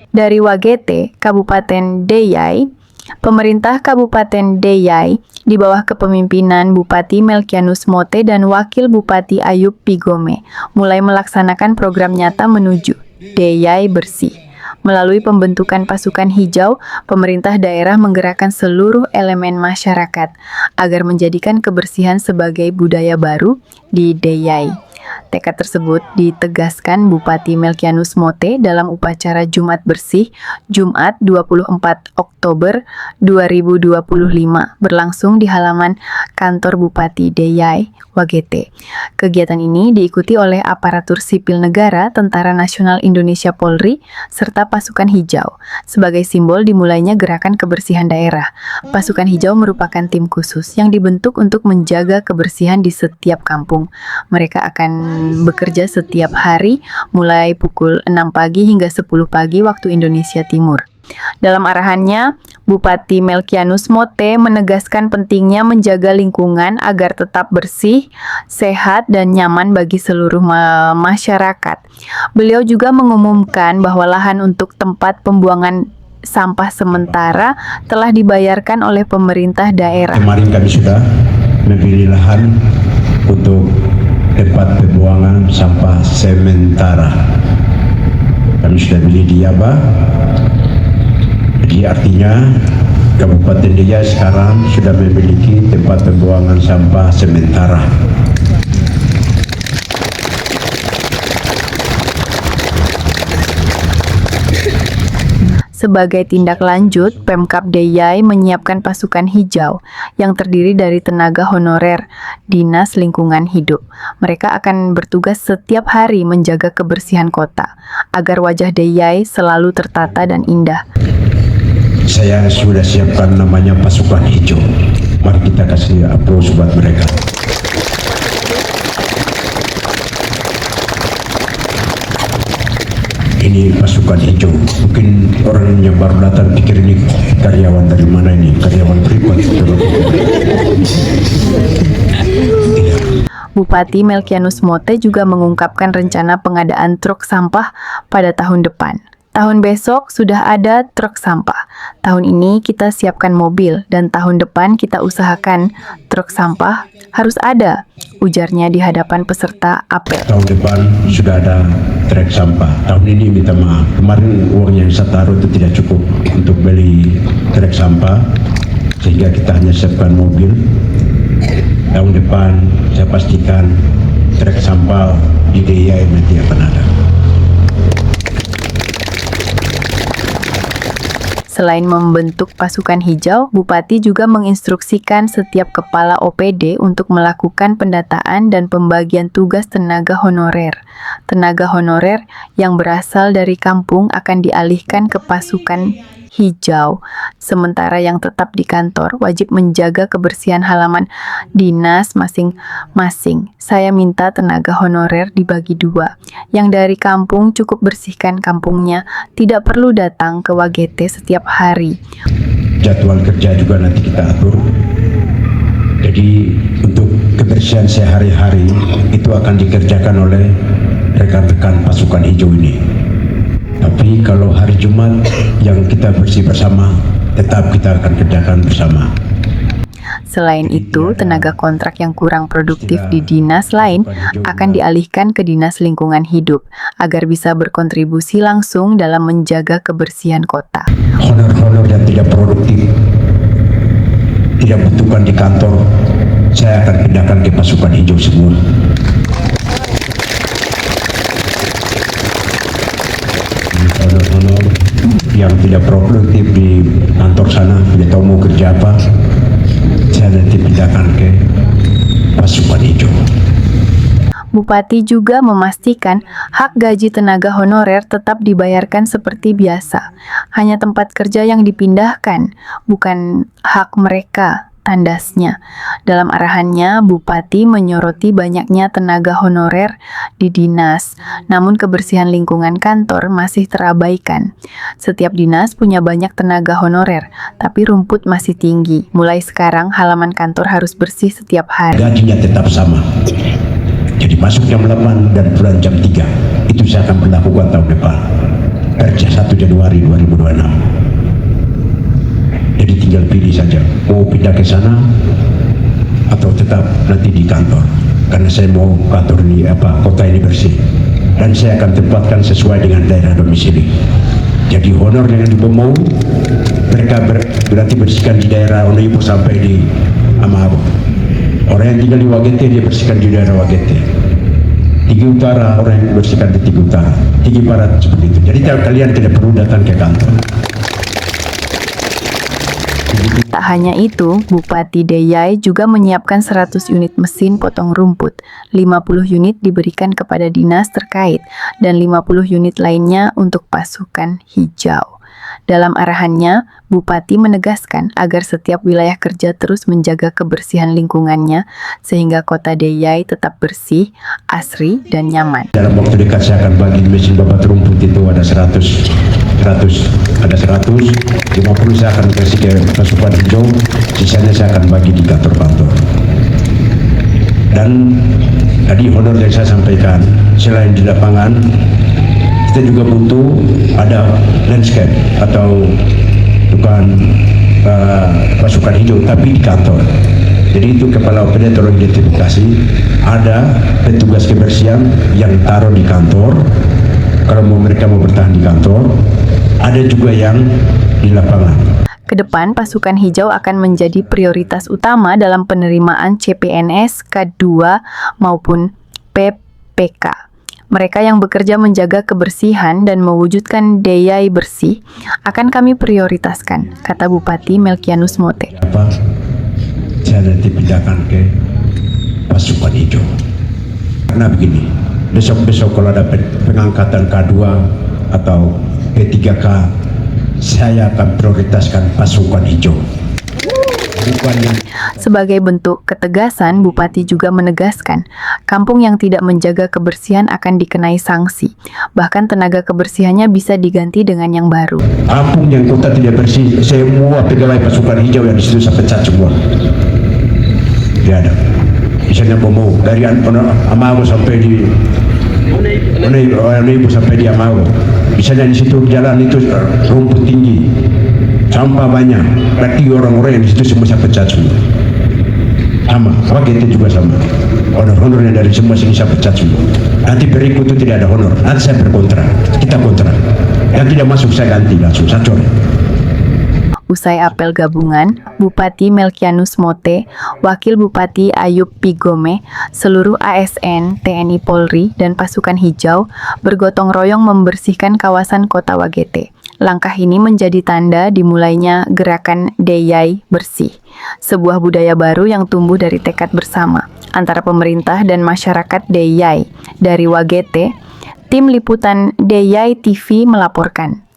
Dari Wagete, Kabupaten Deyai, pemerintah Kabupaten Deyai di bawah kepemimpinan Bupati Melkianus Mote dan Wakil Bupati Ayub Pigome mulai melaksanakan program nyata menuju Deyai Bersih. Melalui pembentukan pasukan hijau, pemerintah daerah menggerakkan seluruh elemen masyarakat agar menjadikan kebersihan sebagai budaya baru di Deyai. Tekad tersebut ditegaskan Bupati Melkianus Mote dalam upacara Jumat Bersih Jumat 24 Oktober 2025 berlangsung di halaman kantor Bupati Deyai, Wagete. Kegiatan ini diikuti oleh aparatur sipil negara, Tentara Nasional Indonesia Polri, serta pasukan hijau. Sebagai simbol dimulainya gerakan kebersihan daerah, pasukan hijau merupakan tim khusus yang dibentuk untuk menjaga kebersihan di setiap kampung. Mereka akan bekerja setiap hari mulai pukul 6 pagi hingga 10 pagi waktu Indonesia Timur. Dalam arahannya, Bupati Melkianus Mote menegaskan pentingnya menjaga lingkungan agar tetap bersih, sehat, dan nyaman bagi seluruh masyarakat. Beliau juga mengumumkan bahwa lahan untuk tempat pembuangan sampah sementara telah dibayarkan oleh pemerintah daerah. Kemarin kami sudah memilih lahan untuk tempat pembuangan sampah sementara. Kami sudah beli di Yaba. Jadi artinya Kabupaten Deyai sekarang sudah memiliki tempat pembuangan sampah sementara. Sebagai tindak lanjut, Pemkab Deyai menyiapkan pasukan hijau yang terdiri dari tenaga honorer Dinas Lingkungan Hidup. Mereka akan bertugas setiap hari menjaga kebersihan kota agar wajah Deyai selalu tertata dan indah. Saya sudah siapkan namanya pasukan hijau. Mari kita kasih aplaus buat mereka. Ini pasukan hijau. Mungkin orang yang baru datang pikir ini karyawan dari mana ini? Karyawan privat. Bupati Melkianus Mote juga mengungkapkan rencana pengadaan truk sampah pada tahun depan. Tahun besok sudah ada truk sampah. Tahun ini kita siapkan mobil dan tahun depan kita usahakan truk sampah harus ada, ujarnya di hadapan peserta apel. Tahun depan sudah ada truk sampah. Tahun ini minta maaf. Kemarin uang yang saya taruh itu tidak cukup untuk beli truk sampah, sehingga kita hanya siapkan mobil. Tahun depan saya pastikan truk sampah di Deyai nanti akan ada. Selain membentuk pasukan hijau, Bupati juga menginstruksikan setiap kepala OPD untuk melakukan pendataan dan pembagian tugas tenaga honorer. Tenaga honorer yang berasal dari kampung akan dialihkan ke pasukan hijau, sementara yang tetap di kantor wajib menjaga kebersihan halaman dinas masing-masing. Saya minta tenaga honorer dibagi dua. Yang dari kampung cukup bersihkan kampungnya, tidak perlu datang ke Wagete setiap hari. Jadwal kerja juga nanti kita atur. Jadi untuk kebersihan sehari-hari itu akan dikerjakan oleh rekan-rekan pasukan hijau ini. Tapi kalau hari Jumat yang kita bersih bersama, tetap kita akan kerjakan bersama. Selain itu, tenaga kontrak yang kurang produktif di dinas lain akan dialihkan ke Dinas Lingkungan Hidup agar bisa berkontribusi langsung dalam menjaga kebersihan kota. Honor-honor yang tidak produktif, tidak butuhkan di kantor, saya akan pindahkan ke pasukan hijau semua. Honor-honor yang tidak produktif di kantor sana, tidak tahu mau kerja apa, saya nanti pindahkan ke pasukan hijau. Bupati juga memastikan hak gaji tenaga honorer tetap dibayarkan seperti biasa. Hanya tempat kerja yang dipindahkan, bukan hak mereka, tandasnya. Dalam arahannya, Bupati menyoroti banyaknya tenaga honorer di dinas, namun kebersihan lingkungan kantor masih terabaikan. Setiap dinas punya banyak tenaga honorer, tapi rumput masih tinggi. Mulai sekarang, halaman kantor harus bersih setiap hari. Gajinya tetap sama. Jadi masuk jam 8 dan pulang jam 3. Itu saya akan berlakukan tahun depan. per 1 Januari 2026. Jadi tinggal pilih saja mau pindah ke sana atau tetap nanti di kantor, karena saya mau kantor ini kota ini bersih dan saya akan tempatkan sesuai dengan daerah domisili. Jadi honor yang mau mereka berarti bersihkan di daerah Onoipo sampai di Amago. Orang yang tinggal di Wagete dia bersihkan di daerah Wagete. Tigi Utara orang yang bersihkan di Tigi Utara, Tigi Barat seperti itu. Jadi kalian tidak perlu datang ke kantor. Tak hanya itu, Bupati Deyai juga menyiapkan 100 unit mesin potong rumput, 50 unit diberikan kepada dinas terkait, dan 50 unit lainnya untuk pasukan hijau. Dalam arahannya, Bupati menegaskan agar setiap wilayah kerja terus menjaga kebersihan lingkungannya, sehingga kota Deyai tetap bersih, asri, dan nyaman. Dalam waktu dekat saya akan bagi mesin babat rumput itu ada 100, ada 100, 50 saya akan kasih ke pasukan hijau, sisanya saya akan bagi di kantor-kantor. Dan tadi honor yang saya sampaikan, selain di lapangan, kita juga butuh ada landscape atau bukan pasukan hijau tapi di kantor. Jadi itu kepala operator identifikasi, ada petugas kebersihan yang taruh di kantor kalau mereka mau bertahan di kantor, ada juga yang di lapangan. Kedepan, pasukan hijau akan menjadi prioritas utama dalam penerimaan CPNS K2 maupun PPK. Mereka yang bekerja menjaga kebersihan dan mewujudkan Deyai bersih akan kami prioritaskan, kata Bupati Melkianus Mote. Saya nanti pindahkan ke pasukan hijau. Karena begini, besok-besok kalau ada pengangkatan K2 atau P3K, saya akan prioritaskan pasukan hijau. Sebagai bentuk ketegasan, Bupati juga menegaskan, kampung yang tidak menjaga kebersihan akan dikenai sanksi. Bahkan tenaga kebersihannya bisa diganti dengan yang baru. Kampung yang kota tidak bersih, semua pegawai pasukan hijau yang di situ saya pecat semua. Tidak ada. Misalnya mau dari Amago sampai di Onoipo sampai di Amago. Misalnya di situ jalan itu rumput tinggi, sampah banyak, berarti orang-orang yang di situ semua saya pecat semua. Sama, Wagete juga sama. Honor-honornya dari semua sini saya pecat semua. Nanti berikut itu tidak ada honor, nanti saya berkontrak, kita kontrak. Yang tidak masuk saya ganti langsung, saya coret. Usai apel gabungan, Bupati Melkianus Mote, Wakil Bupati Ayub Pigome, seluruh ASN, TNI Polri, dan pasukan hijau bergotong royong membersihkan kawasan kota Wagete. Langkah ini menjadi tanda dimulainya gerakan Deyai Bersih, sebuah budaya baru yang tumbuh dari tekad bersama antara pemerintah dan masyarakat Deyai. Dari Wagete, tim liputan Deyai TV melaporkan.